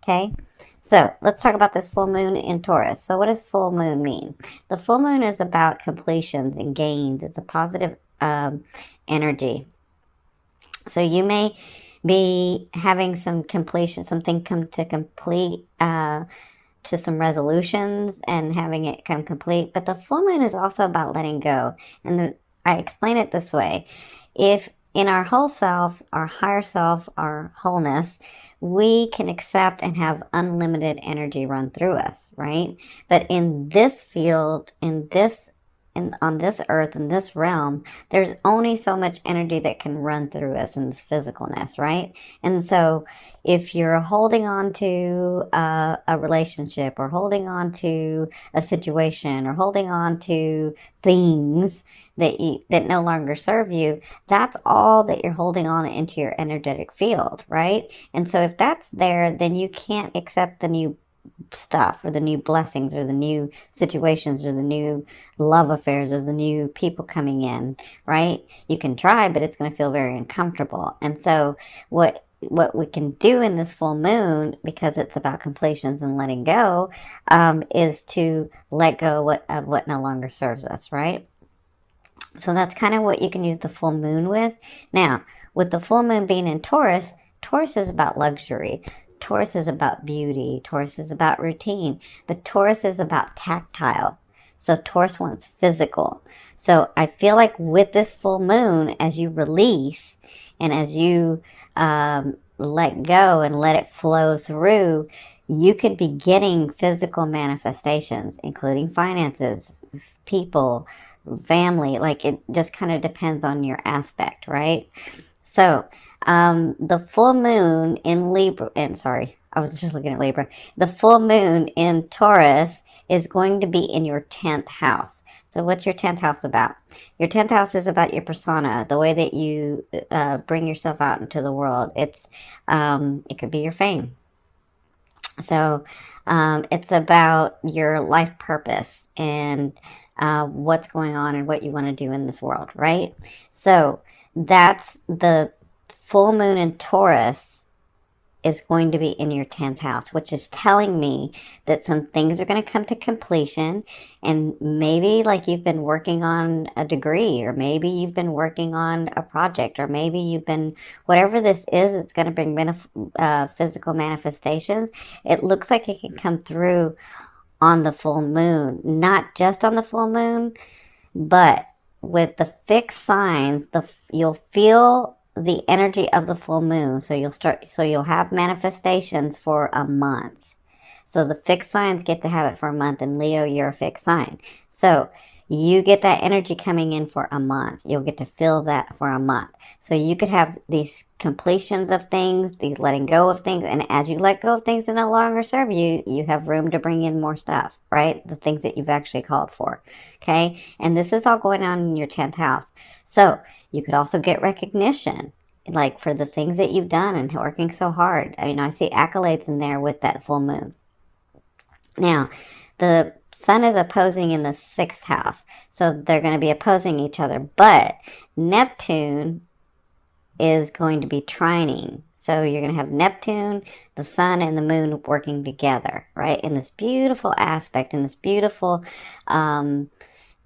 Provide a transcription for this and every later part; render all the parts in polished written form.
Okay, so let's talk about this full moon in Taurus. So what does full moon mean? The full moon is about completions and gains. It's a positive energy. So you may be having some completion, something come to complete, to some resolutions and having it come complete. But the full moon is also about letting go. And I explain it this way. If in our whole self, our higher self, our wholeness, we can accept and have unlimited energy run through us, right? But in this field, on this earth, in this realm, there's only so much energy that can run through us in this physicalness, right? And so if you're holding on to a relationship, or holding on to a situation, or holding on to things that no longer serve you, that's all that you're holding on into your energetic field, right? And so if that's there, then you can't accept the new stuff, or the new blessings, or the new situations, or the new love affairs, or the new people coming in, right? You can try, but it's going to feel very uncomfortable. And so what we can do in this full moon, because it's about completions and letting go, is to let go of what no longer serves us, right? So that's kind of what you can use the full moon with. Now, with the full moon being in Taurus, Taurus is about luxury. Taurus is about beauty. Taurus is about routine. But Taurus is about tactile. So Taurus wants physical. So I feel like with this full moon, as you release and as you let go and let it flow through, you could be getting physical manifestations, including finances, people, family. Like, it just kind of depends on your aspect, right? So the full moon in Libra, and sorry, I was just looking at Libra. The full moon in Taurus is going to be in your 10th house. So what's your 10th house about? Your 10th house is about your persona, the way that you bring yourself out into the world. It could be your fame. So it's about your life purpose and what's going on and what you want to do in this world, right? So that's the full moon in Taurus is going to be in your 10th house, which is telling me that some things are going to come to completion. And maybe like you've been working on a degree, or maybe you've been working on a project, or maybe you've been, whatever this is, it's going to bring physical manifestations. It looks like it can come through on the full moon, not just on the full moon, but with the fixed signs, you'll feel the energy of the full moon. So you'll have manifestations for a month. So the fixed signs get to have it for a month, and Leo, you're a fixed sign. So you get that energy coming in for a month. You'll get to feel that for a month. So you could have these completions of things, these letting go of things, and as you let go of things that no longer serve you, you have room to bring in more stuff, right? The things that you've actually called for, okay? And this is all going on in your 10th house. So you could also get recognition, like for the things that you've done and working so hard. I mean, I see accolades in there with that full moon. Now, the sun is opposing in the 6th house, so they're going to be opposing each other, but Neptune is going to be trining. So you're going to have Neptune, the sun, and the moon working together, right? In this beautiful aspect, in this beautiful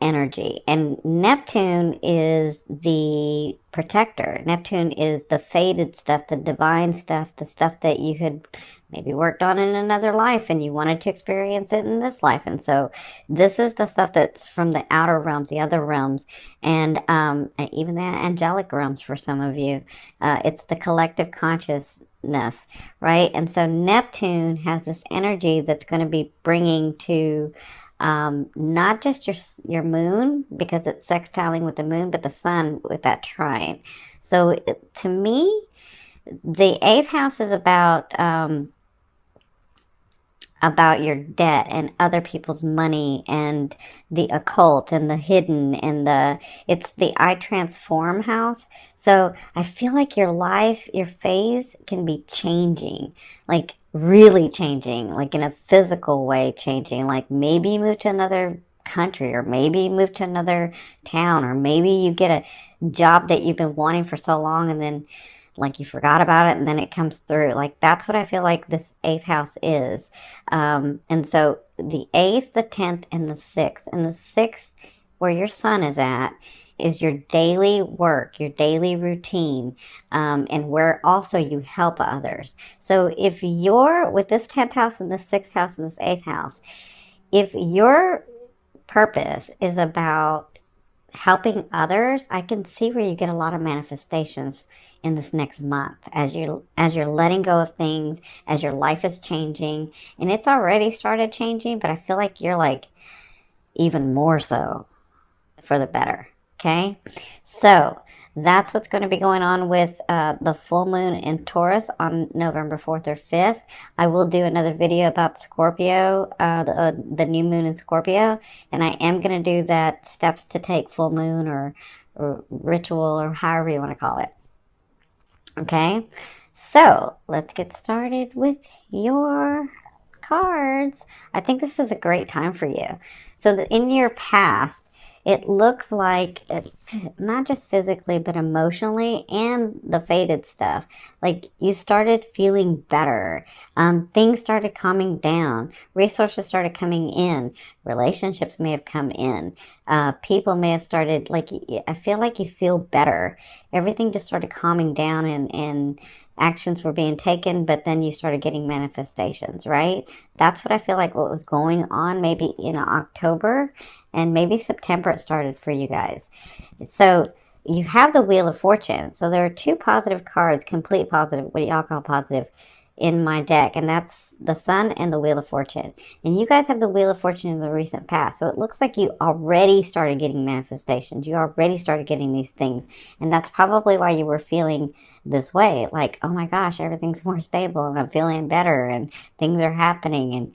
energy. And Neptune is the protector. Neptune is the fated stuff, the divine stuff, the stuff that you had maybe worked on in another life and you wanted to experience it in this life. And so this is the stuff that's from the outer realms, the other realms, and even the angelic realms for some of you. It's the collective consciousness, right? And so Neptune has this energy that's going to be bringing to not just your moon, because it's sextiling with the moon, but the sun with that trine. So to me, the 8th house is about your debt and other people's money and the occult and the hidden, and it's the I transform house. So I feel like your life, your phase can be changing, like really changing, like in a physical way changing. Like maybe you move to another country, or maybe you move to another town, or maybe you get a job that you've been wanting for so long, and then like you forgot about it and then it comes through. Like that's what I feel like this 8th house is. And so the 8th, the 10th, and the 6th. And the 6th, where your sun is at, is your daily work, your daily routine, and where also you help others. So if you're with this 10th house and this 6th house and this 8th house, if your purpose is about helping others, I can see where you get a lot of manifestations in this next month as you're letting go of things, as your life is changing. And it's already started changing, but I feel like you're like even more so for the better. Okay, so that's what's going to be going on with the full moon in Taurus on November 4th or 5th. I will do another video about Scorpio, the new moon in Scorpio, and I am going to do that steps to take full moon or ritual or however you want to call it. Okay, so let's get started with your cards. I think this is a great time for you. So in your past, it looks like, not just physically, but emotionally and the faded stuff. Like you started feeling better. Things started calming down. Resources started coming in. Relationships may have come in. People may have started, like, I feel like you feel better. Everything just started calming down and actions were being taken, but then you started getting manifestations, right? That's what I feel like what was going on maybe in October. And maybe September it started for you guys. So you have the Wheel of Fortune. So there are 2 positive cards, complete positive, what do y'all call positive, in my deck. And that's the Sun and the Wheel of Fortune. And you guys have the Wheel of Fortune in the recent past. So it looks like you already started getting manifestations. You already started getting these things. And that's probably why you were feeling this way. Like, oh my gosh, everything's more stable and I'm feeling better and things are happening and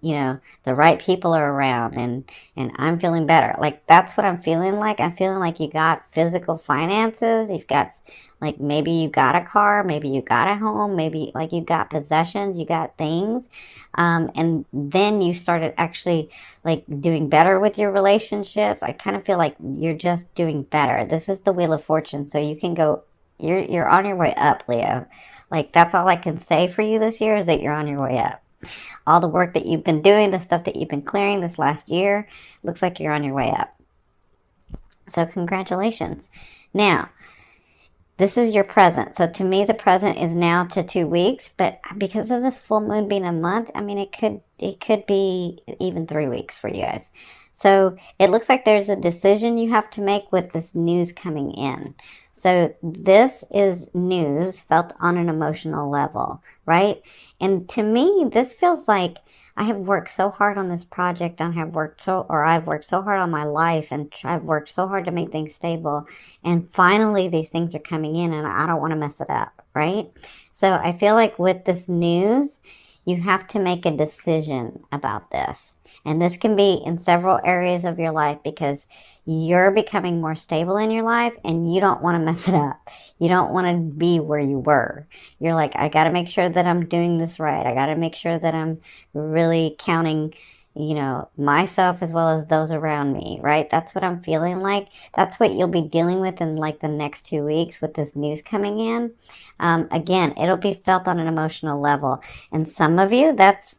you know, the right people are around and I'm feeling better. Like that's what I'm feeling like. I'm feeling like you got physical finances. You've got, like, maybe you got a car, maybe you got a home, maybe like you got possessions, you got things. And then you started actually like doing better with your relationships. I kind of feel like you're just doing better. This is the Wheel of Fortune. So you can go, you're on your way up, Leo. Like that's all I can say for you this year is that you're on your way up. All the work that you've been doing, the stuff that you've been clearing this last year, looks like you're on your way up. So congratulations. Now, this is your present. So to me, the present is now to 2 weeks, but because of this full moon being a month, I mean, it could be even 3 weeks for you guys. So it looks like there's a decision you have to make with this news coming in. So this is news felt on an emotional level, right? And to me, this feels like I have worked so hard on this project. I've worked so hard on my life and I've worked so hard to make things stable. And finally, these things are coming in and I don't want to mess it up, right? So I feel like with this news, you have to make a decision about this. And this can be in several areas of your life because you're becoming more stable in your life and you don't want to mess it up. You don't want to be where you were. You're like, I got to make sure that I'm doing this right. I got to make sure that I'm really counting, you know, myself as well as those around me, right? That's what I'm feeling like. That's what you'll be dealing with in like the next 2 weeks with this news coming in. Again, it'll be felt on an emotional level. And some of you, that's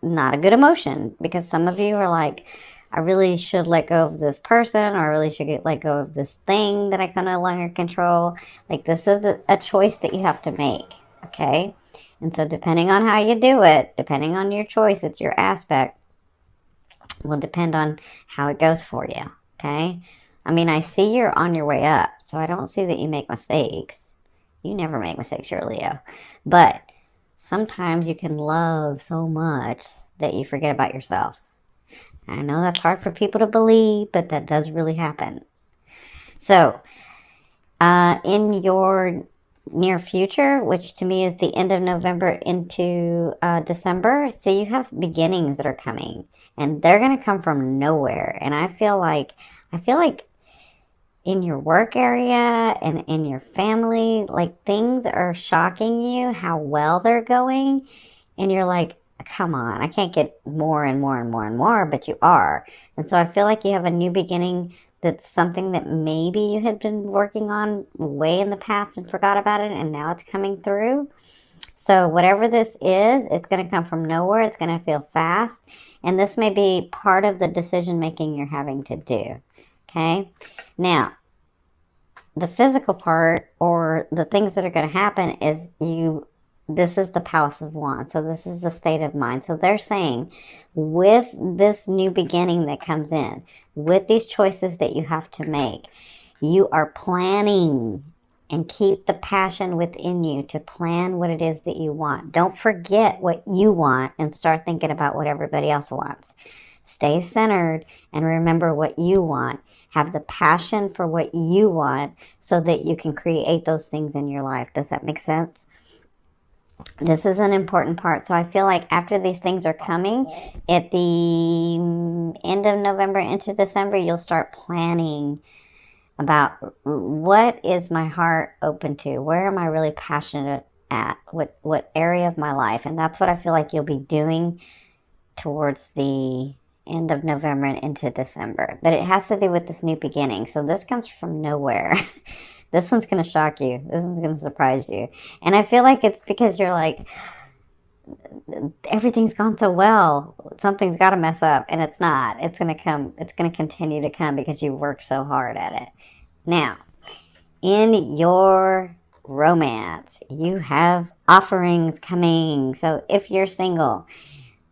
not a good emotion because some of you are like, I really should let go of this person, or I really should let go of this thing that I can no longer control. Like this is a choice that you have to make, okay? And so depending on how you do it, depending on your choice, it's your aspect, will depend on how it goes for you, okay? I mean, I see you're on your way up, so I don't see that you make mistakes. You never make mistakes, you're a Leo. But sometimes you can love so much that you forget about yourself. I know that's hard for people to believe, but that does really happen. So, in your near future, which to me is the end of November into December, so you have beginnings that are coming, and they're going to come from nowhere. And I feel like in your work area and in your family, like things are shocking you how well they're going, and you're like, come on, I can't get more and more and more and more, but you are. And so I feel like you have a new beginning That's something that maybe you had been working on way in the past and forgot about it, and now it's coming through. So whatever this is, it's going to come from nowhere. It's going to feel fast. And this may be part of the decision making you're having to do. Okay? Now, the physical part, or the things that are going to happen, is this is the Palace of Wands. So this is the state of mind. So they're saying, with this new beginning that comes in, with these choices that you have to make, you are planning, and keep the passion within you to plan what it is that you want. Don't forget what you want and start thinking about what everybody else wants. Stay centered and remember what you want. Have the passion for what you want so that you can create those things in your life. Does that make sense? This is an important part. So I feel like after these things are coming, at the end of November into December, you'll start planning about what is my heart open to? Where am I really passionate at? What area of my life? And that's what I feel like you'll be doing towards the end of November and into December. But it has to do with this new beginning. So this comes from nowhere. This one's going to shock you. This one's going to surprise you. And I feel like it's because you're like, everything's gone so well. Something's got to mess up. And it's not. It's going to come. It's going to continue to come because you work so hard at it. Now, in your romance, you have offerings coming. So if you're single,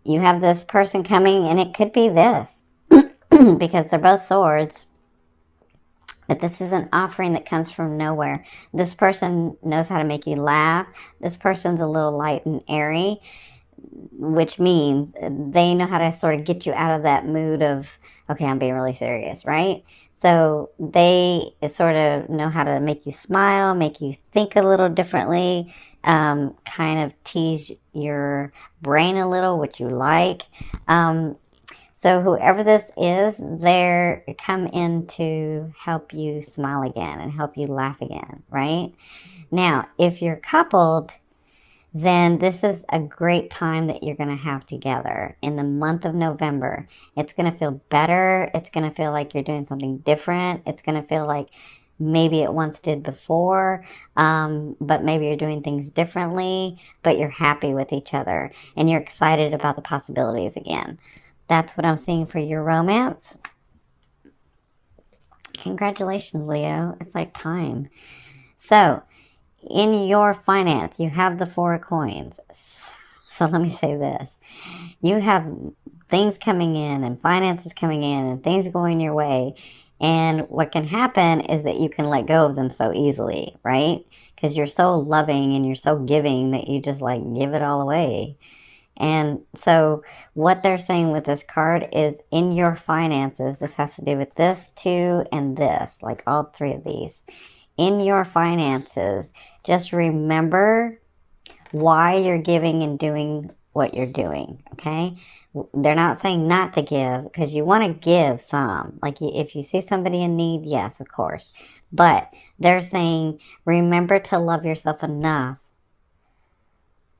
you have this person coming, and it could be this because they're both swords. But this is an offering that comes from nowhere. This person knows how to make you laugh. This person's a little light and airy, which means they know how to sort of get you out of that mood of, okay, I'm being really serious, right? So they sort of know how to make you smile, make you think a little differently, kind of tease your brain a little, which you like. So whoever this is, they're come in to help you smile again and help you laugh again, right? Now, if you're coupled, then this is a great time that you're going to have together in the month of November. It's going to feel better. It's going to feel like you're doing something different. It's going to feel like maybe it once did before, but maybe you're doing things differently, but you're happy with each other and you're excited about the possibilities again. That's what I'm seeing for your romance. Congratulations, Leo. It's like time. So, in your finance, you have the Four of Coins. So let me say this. You have things coming in and finances coming in and things going your way. And what can happen is that you can let go of them so easily, right? Because you're so loving and you're so giving that you just like give it all away. And so what they're saying with this card is in your finances, this has to do with this too and this, like all three of these. In your finances, just remember why you're giving and doing what you're doing, okay? They're not saying not to give, because you want to give some. Like if you see somebody in need, yes, of course. But they're saying remember to love yourself enough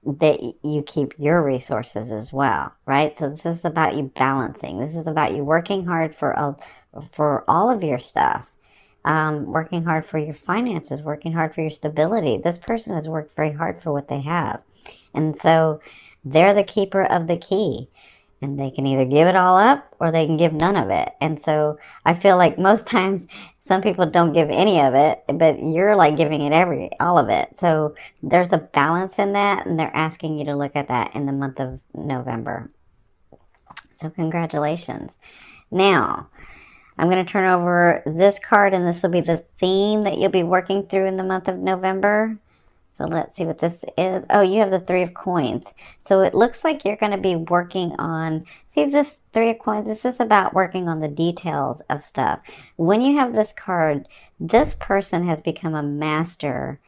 that you keep your resources as well, right? So this is about you balancing. This is about you working hard for all of your stuff. Working hard for your finances, working hard for your stability. This person has worked very hard for what they have. And so they're the keeper of the key. And they can either give it all up or they can give none of it. And so I feel like most times some people don't give any of it, but you're like giving it all of it. So there's a balance in that, and they're asking you to look at that in the month of November. So congratulations. Now, I'm going to turn over this card, and this will be the theme that you'll be working through in the month of November. So let's see what this is. Oh, you have the Three of Coins. So it looks like you're going to be working on, see this Three of Coins, this is about working on the details of stuff. When you have this card, this person has become a master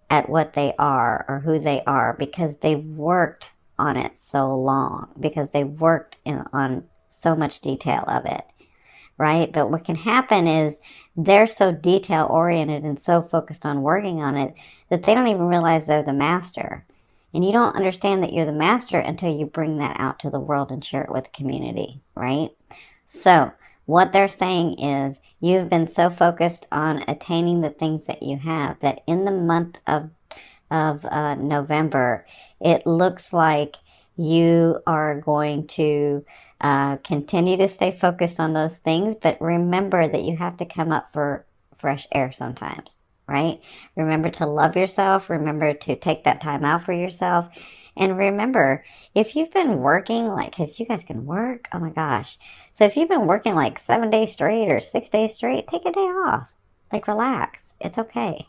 at what they are or who they are because they've worked on it so long, because they've worked on so much detail of it. Right? But what can happen is they're so detail oriented and so focused on working on it that they don't even realize they're the master. And you don't understand that you're the master until you bring that out to the world and share it with the community, right? So What they're saying is you've been so focused on attaining the things that you have that in the month of November, it looks like you are going to continue to stay focused on those things, but remember that you have to come up for fresh air sometimes, right? Remember to love yourself. Remember to take that time out for yourself. And remember, if you've been working, like, because you guys can work, oh my gosh. So if you've been working like 7 days straight or 6 days straight, take a day off. Like, relax. It's okay.